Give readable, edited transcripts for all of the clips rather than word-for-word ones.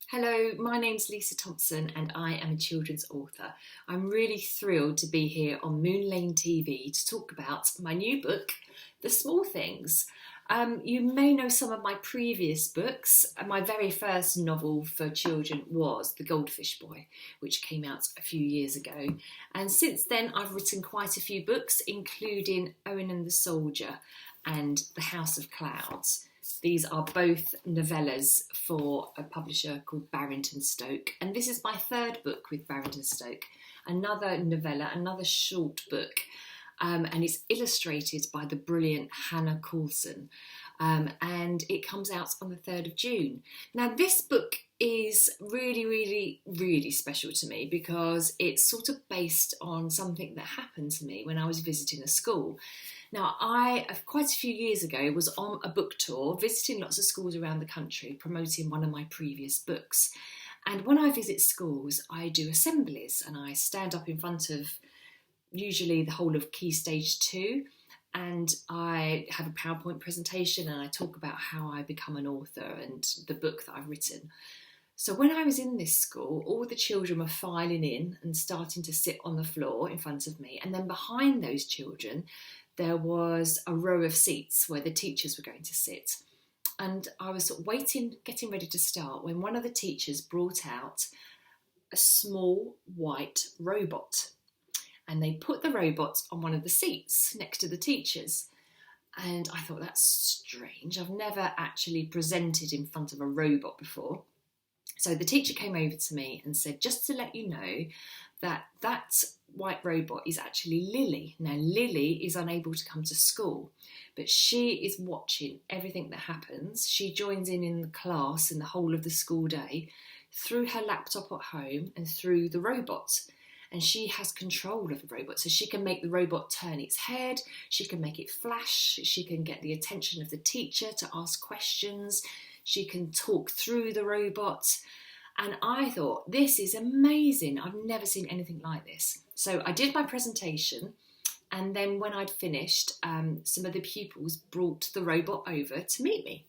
Hello, my name's Lisa Thompson and I am a children's author. I'm really thrilled to be here on Moon Lane TV to talk about my new book, The Small Things. You may know some of my previous books. My very first novel for children was The Goldfish Boy, which came out a few years ago. And since then I've written quite a few books, including Owen and the Soldier and The House of Clouds. These are both novellas for a publisher called Barrington Stoke. And this is my third book with Barrington Stoke, another novella, another short book. And it's illustrated by the brilliant Hannah Coulson. And it comes out on the 3rd of June. Now, this book is really special to me because it's sort of based on something that happened to me when I was visiting a school. Now, I, quite a few years ago, was on a book tour, visiting lots of schools around the country, promoting one of my previous books. And when I visit schools, I do assemblies and I stand up in front of usually the whole of Key Stage 2, and I have a PowerPoint presentation and I talk about how I become an author and the book that I've written. So when I was in this school, all the children were filing in and starting to sit on the floor in front of me, and then behind those children there was a row of seats where the teachers were going to sit. And I was sort of waiting, getting ready to start, when one of the teachers brought out a small white robot. And they put the robot on one of the seats next to the teachers. And I thought, that's strange. I've never actually presented in front of a robot before. So the teacher came over to me and said, just to let you know that that white robot is actually Lily. Now, Lily is unable to come to school, but she is watching everything that happens. She joins in the class in the whole of the school day through her laptop at home and through the robot. And she has control of the robot, so she can make the robot turn its head, she can make it flash, she can get the attention of the teacher to ask questions, she can talk through the robot. And I thought, this is amazing. I've never seen anything like this. So I did my presentation, and then when I'd finished, some of the pupils brought the robot over to meet me.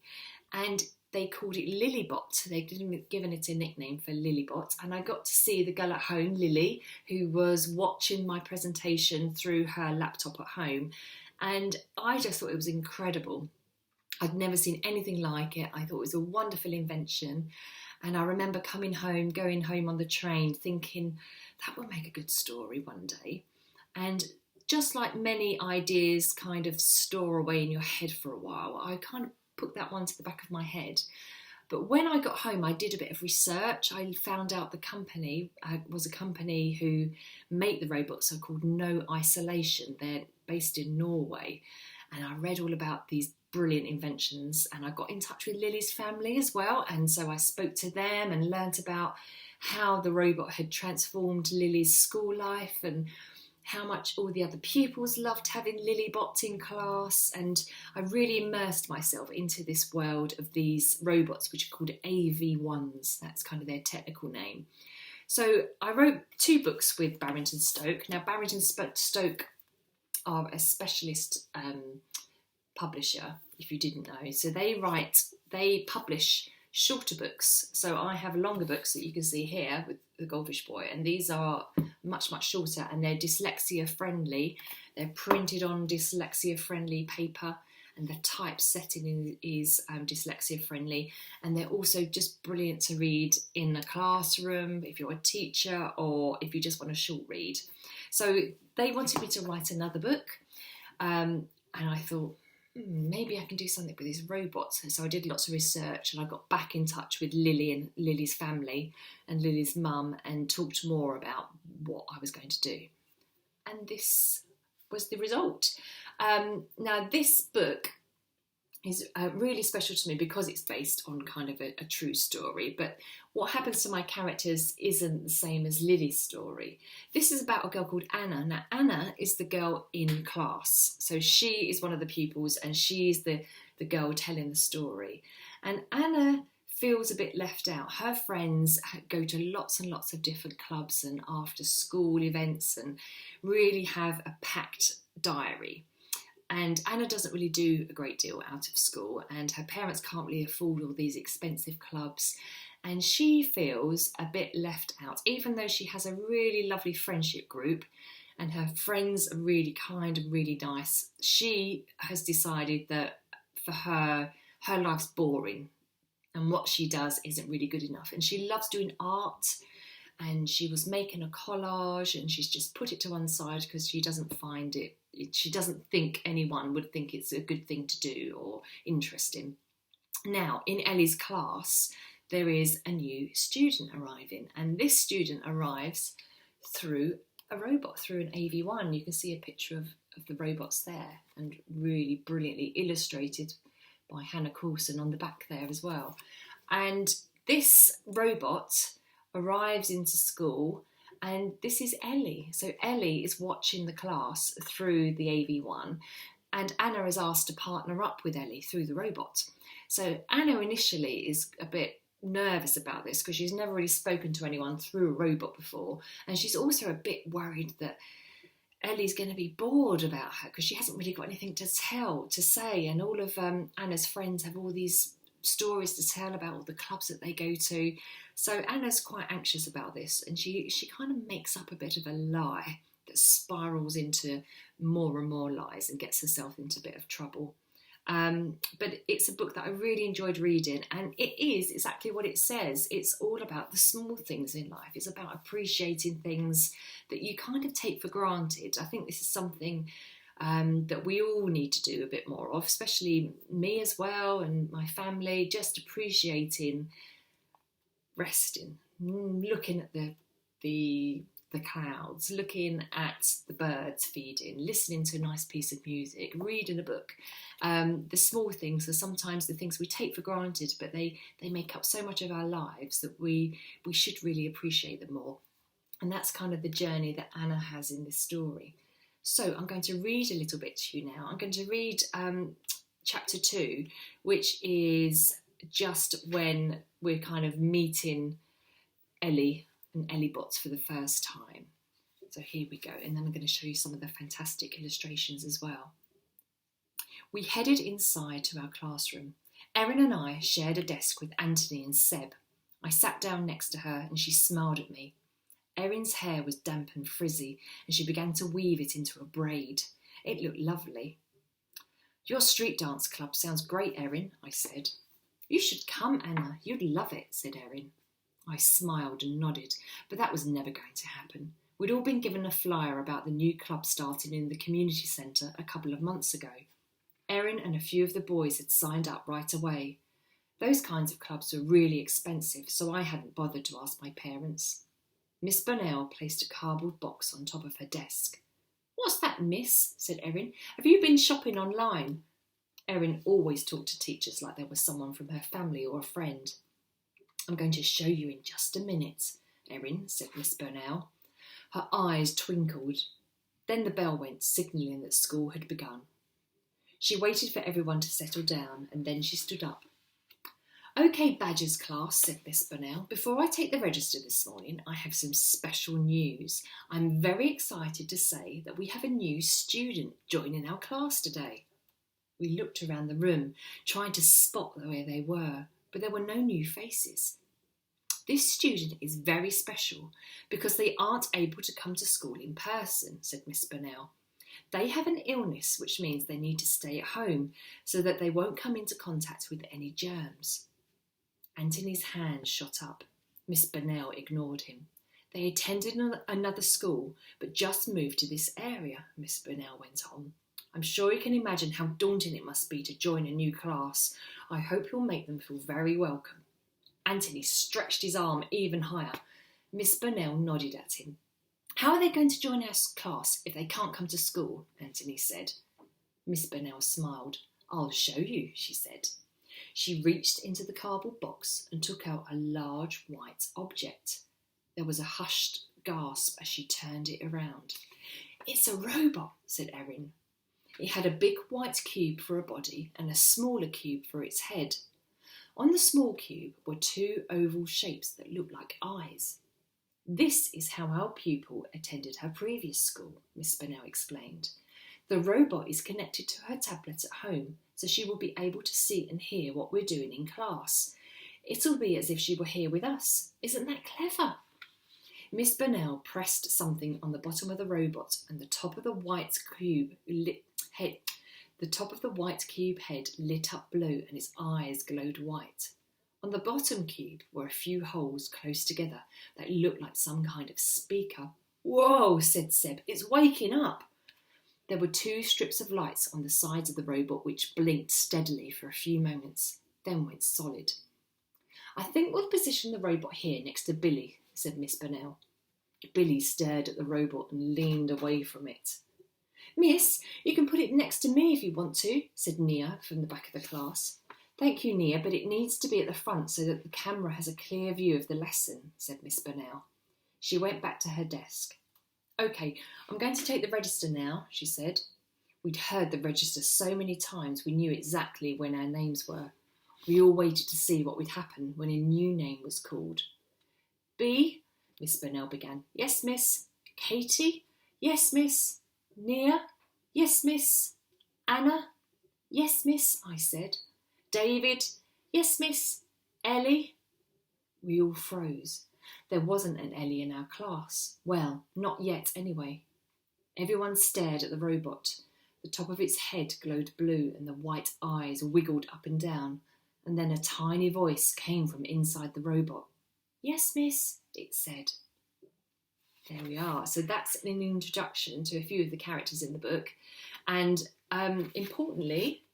And they called it Lilybot. They'd given it a nickname for Lilybot. And I got to see the girl at home, Lily, who was watching my presentation through her laptop at home. And I just thought it was incredible. I'd never seen anything like it. I thought it was a wonderful invention. And I remember coming home, going home on the train, thinking that would make a good story one day. And just like many ideas kind of store away in your head for a while, I kind of put that one to the back of my head. But when I got home, I did a bit of research. I found out the company was a company who make the robots, so called No Isolation. They're based in Norway. And I read all about these brilliant inventions, and I got in touch with Lily's family as well. And so I spoke to them and learnt about how the robot had transformed Lily's school life and how much all the other pupils loved having Lilybot in class. And I really immersed myself into this world of these robots, which are called AV1s. That's kind of their technical name. So I wrote 2 books with Barrington Stoke. Now, Barrington Stoke are a specialist publisher, if you didn't know. So they publish shorter books. So I have longer books that you can see here with The Goldfish Boy, and these are much shorter, and they're dyslexia friendly. They're printed on dyslexia friendly paper, and the typesetting is dyslexia friendly, and they're also just brilliant to read in a classroom if you're a teacher or if you just want a short read. So they wanted me to write another book, and I thought, maybe I can do something with these robots. So I did lots of research, and I got back in touch with Lily and Lily's family and Lily's mum and talked more about what I was going to do. And this was the result. Now, this book is really special to me because it's based on kind of a true story, but what happens to my characters isn't the same as Lily's story. This is about a girl called Anna. Now, Anna is the girl in class, so she is one of the pupils and she's the girl telling the story. And Anna feels a bit left out. Her friends go to lots and lots of different clubs and after school events and really have a packed diary. And Anna doesn't really do a great deal out of school, and her parents can't really afford all these expensive clubs. and she feels a bit left out, even though she has a really lovely friendship group and her friends are really kind and really nice. She has decided that for her life's boring and what she does isn't really good enough. And she loves doing art, and she was making a collage, and she's just put it to one side because she doesn't find it, she doesn't think anyone would think it's a good thing to do or interesting. Now, in Ellie's class, there is a new student arriving, and this student arrives through a robot, through an AV1. You can see a picture of the robots there, and really brilliantly illustrated by Hannah Coulson on the back there as well. And this robot arrives into school, and this is Ellie. So Ellie is watching the class through the AV1, and Anna is asked to partner up with Ellie through the robot. So Anna initially is a bit nervous about this because she's never really spoken to anyone through a robot before, and she's also a bit worried that Ellie's going to be bored about her because she hasn't really got anything to say, and all of Anna's friends have all these stories to tell about all the clubs that they go to. So Anna's quite anxious about this, and she kind of makes up a bit of a lie that spirals into more and more lies and gets herself into a bit of trouble. But it's a book that I really enjoyed reading, and it is exactly what it says. It's all about the small things in life. It's about appreciating things that you kind of take for granted. I think this is something that we all need to do a bit more of, especially me as well and my family, just appreciating resting, looking at the clouds, looking at the birds feeding, listening to a nice piece of music, reading a book. The small things are sometimes the things we take for granted, but they make up so much of our lives that we should really appreciate them more. And that's kind of the journey that Anna has in this story. So I'm going to read a little bit to you now. I'm going to read chapter 2, which is just when we're kind of meeting Ellie and Ellie bots for the first time. So here we go, and then I'm going to show you some of the fantastic illustrations as well. We headed inside to our classroom. Erin and I shared a desk with Anthony and Seb. I sat down next to her and she smiled at me. Erin's hair was damp and frizzy, and she began to weave it into a braid. It looked lovely. Your street dance club sounds great, Erin, I said. You should come, Anna. You'd love it, said Erin. I smiled and nodded, but that was never going to happen. We'd all been given a flyer about the new club starting in the community centre a couple of months ago. Erin and a few of the boys had signed up right away. Those kinds of clubs were really expensive, so I hadn't bothered to ask my parents. Miss Burnell placed a cardboard box on top of her desk. What's that, miss? Said Erin. Have you been shopping online? Erin always talked to teachers like there was someone from her family or a friend. I'm going to show you in just a minute, Erin, said Miss Burnell. Her eyes twinkled. Then the bell went, signalling that school had begun. She waited for everyone to settle down, and then she stood up. OK, Badgers class, said Miss Burnell. Before I take the register this morning, I have some special news. I'm very excited to say that we have a new student joining our class today. We looked around the room, trying to spot where they were, but there were no new faces. This student is very special because they aren't able to come to school in person, said Miss Burnell. They have an illness, which means they need to stay at home so that they won't come into contact with any germs. Anthony's hand shot up. Miss Burnell ignored him. They attended another school, but just moved to this area, Miss Burnell went on. I'm sure you can imagine how daunting it must be to join a new class. I hope you'll make them feel very welcome. Anthony stretched his arm even higher. Miss Burnell nodded at him. How are they going to join our class if they can't come to school? Anthony said. Miss Burnell smiled. I'll show you, she said. She reached into the cardboard box and took out a large white object. There was a hushed gasp as she turned it around. It's a robot, said Erin. It had a big white cube for a body and a smaller cube for its head. On the small cube were two oval shapes that looked like eyes. This is how our pupil attended her previous school, Miss Burnell explained. The robot is connected to her tablet at home, so she will be able to see and hear what we're doing in class. It'll be as if she were here with us. Isn't that clever? Miss Burnell pressed something on the bottom of the robot, and the top of the white cube head lit up blue, and its eyes glowed white. On the bottom cube were a few holes close together that looked like some kind of speaker. "Whoa," said Seb, "it's waking up." There were 2 strips of lights on the sides of the robot which blinked steadily for a few moments, then went solid. "I think we'll position the robot here next to Billy," said Miss Burnell. Billy stared at the robot and leaned away from it. "Miss, you can put it next to me if you want to," said Nia from the back of the class. "Thank you, Nia, but it needs to be at the front so that the camera has a clear view of the lesson," said Miss Burnell. She went back to her desk. "OK, I'm going to take the register now," she said. We'd heard the register so many times we knew exactly when our names were. We all waited to see what would happen when a new name was called. "B," Miss Burnell began. "Yes, miss." "Katie?" "Yes, miss." "Nia?" "Yes, miss." "Anna?" "Yes, miss," I said. "David?" "Yes, miss." "Ellie?" We all froze. There wasn't an Ellie in our class. Well, not yet anyway. Everyone stared at the robot. The top of its head glowed blue and the white eyes wiggled up and down. And then a tiny voice came from inside the robot. "Yes, miss," it said. There we are. So that's an introduction to a few of the characters in the book. And importantly,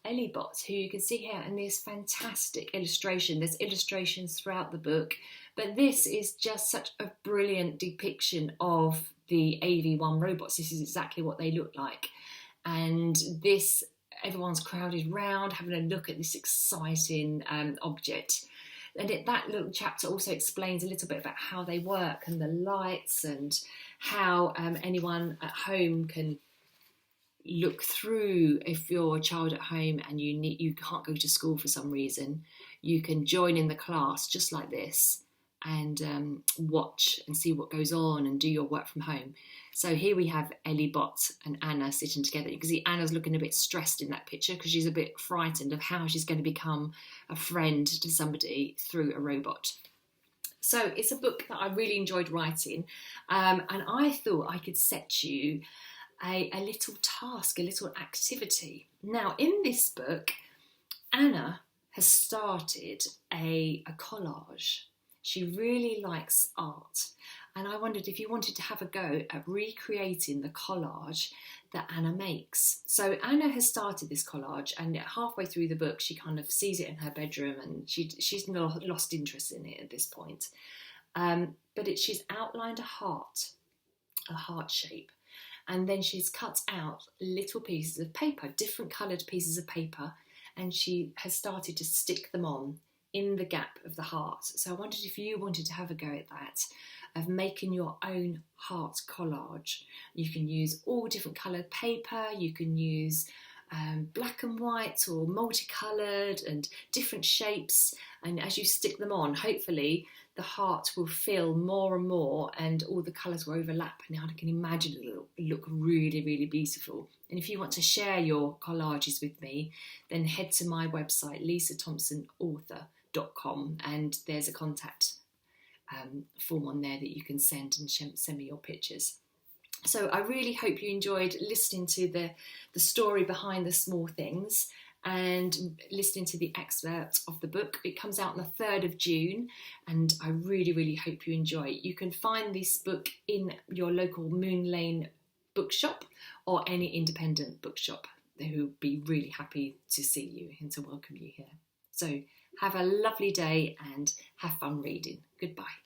Elliebot, who you can see here, and this fantastic illustration. There's illustrations throughout the book, but this is just such a brilliant depiction of the AV1 robots. This is exactly what they look like. And this, everyone's crowded round, having a look at this exciting object. And that little chapter also explains a little bit about how they work and the lights and how anyone at home can look through. If you're a child at home and you can't go to school for some reason, you can join in the class just like this and watch and see what goes on and do your work from home. So here we have Ellie Bot and Anna sitting together. You can see Anna's looking a bit stressed in that picture because she's a bit frightened of how she's going to become a friend to somebody through a robot. So it's a book that I really enjoyed writing, and I thought I could set you a little task, a little activity. Now, in this book, Anna has started a collage. She really likes art, and I wondered if you wanted to have a go at recreating the collage that Anna makes. So Anna has started this collage, and halfway through the book she kind of sees it in her bedroom, and she's lost interest in it at this point. But she's outlined a heart shape, and then she's cut out little pieces of paper, different coloured pieces of paper, and she has started to stick them on in the gap of the heart. So I wondered if you wanted to have a go at that, of making your own heart collage. You can use all different coloured paper, you can use black and white or multicoloured and different shapes, and as you stick them on, hopefully the heart will fill more and more and all the colours will overlap, and I can imagine it'll look really, really beautiful. And if you want to share your collages with me, then head to my website, lisathompsonauthor.com, and there's a contact form on there that you can send me your pictures. So I really hope you enjoyed listening to the story behind the small things and listening to the excerpt of the book. It comes out on the 3rd of June, and I really, really hope you enjoy it. You can find this book in your local Moon Lane bookshop or any independent bookshop who would be really happy to see you and to welcome you here. So have a lovely day and have fun reading. Goodbye.